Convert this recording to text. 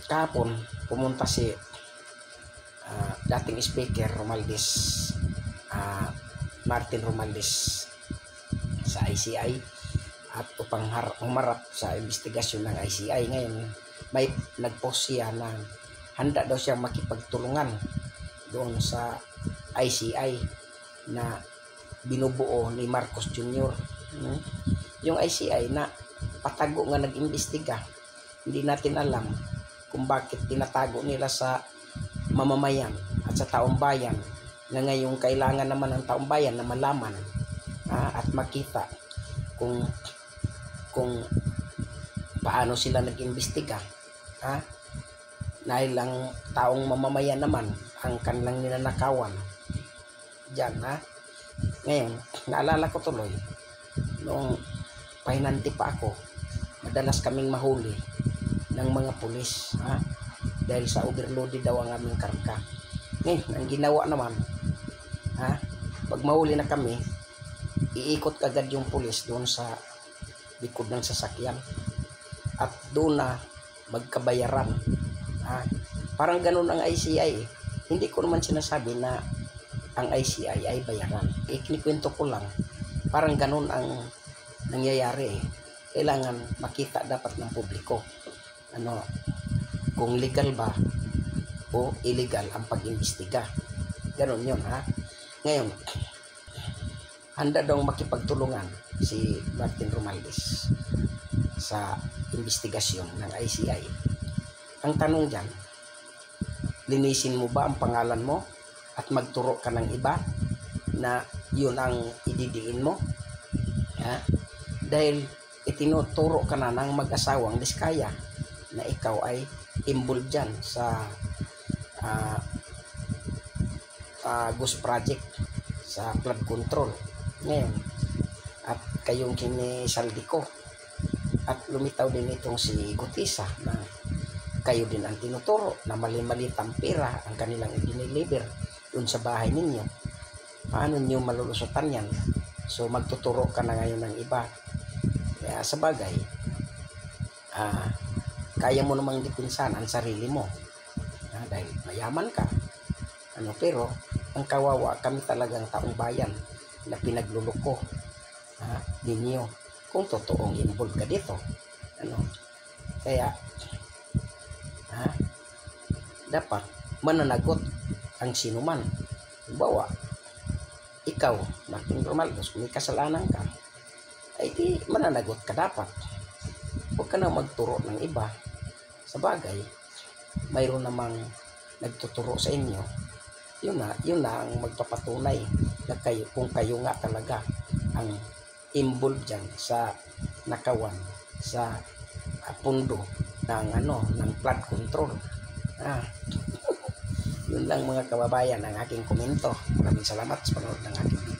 Kahapon pumunta si dating speaker Romualdez, Martin Romualdez sa ICI at upang humarap sa investigasyon ng ICI. Ngayon may nagpost siya na handa daw siya makipagtulungan doon sa ICI na binubuo ni Marcos Jr. Yung ICI na patago nga nag-imbestiga. Hindi natin alam kung bakit tinatago nila sa mamamayan at sa taong bayan, na ngayong kailangan naman ng taong bayan na malaman at makita kung paano sila nag-imbestiga. Dahil lang taong mamamayan naman ang kanilang ninanakawan dyan. Ngayon, naalala ko tuloy noong pahinanti pa ako, madalas kaming mahuli ng mga pulis dahil sa overloaded daw ang aming karga. Ngayon, ang ginawa naman, pag mahuli na kami, iikot agad yung pulis doon sa likod ng sasakyan at doon na magkabayaran. Parang ganun ang ICI. Hindi ko naman sinasabi na ang ICI ay bayaran. Ikinikwento ko lang, parang ganun ang nangyayari. Kailangan makita dapat ng publiko kung legal ba o illegal ang pag-imbestiga. Ganun yun. Ngayon, handa daw makipagtulungan si Martin Romualdez sa investigasyon ng ICI. Ang tanong dyan, linisin mo ba ang pangalan mo at magturo ka ng iba na yun ang ididiin mo? Dahil itinuturo ka na ng mag-asawang Diskaya na ikaw ay involved dyan sa Ghost Project, sa flood control. Ngayon, at kayong kinisaldi ko, at lumitaw din itong si Gutisa na kayo din ang tinuturo na mali-malitang pera ang kanilang i-deliver dun sa bahay ninyo. Paano nyo malulusutan yan? So magtuturo ka na ngayon ng iba. Kaya sa bagay, kaya mo namang dipinsan ang sarili mo dahil mayaman ka. Pero ang kawawa, kami talagang taong bayan na pinagluluko ninyo kung totoong involved ka dito. Kaya dapat mananagot ang sinuman. Bawa ikaw, Martin Romualdez, kung may kasalanan ka, ay di mananagot ka dapat. Huwag ka na magturo ng iba. Sa bagay, mayroon namang nagtuturo sa inyo. Yun na ang magpapatunay na kung kayo nga talaga ang involved dyan sa nakawan, sa pundo ng flood control. Yun lang mga kababayan ang aking komento. Maraming salamat sa panonood ng aking video.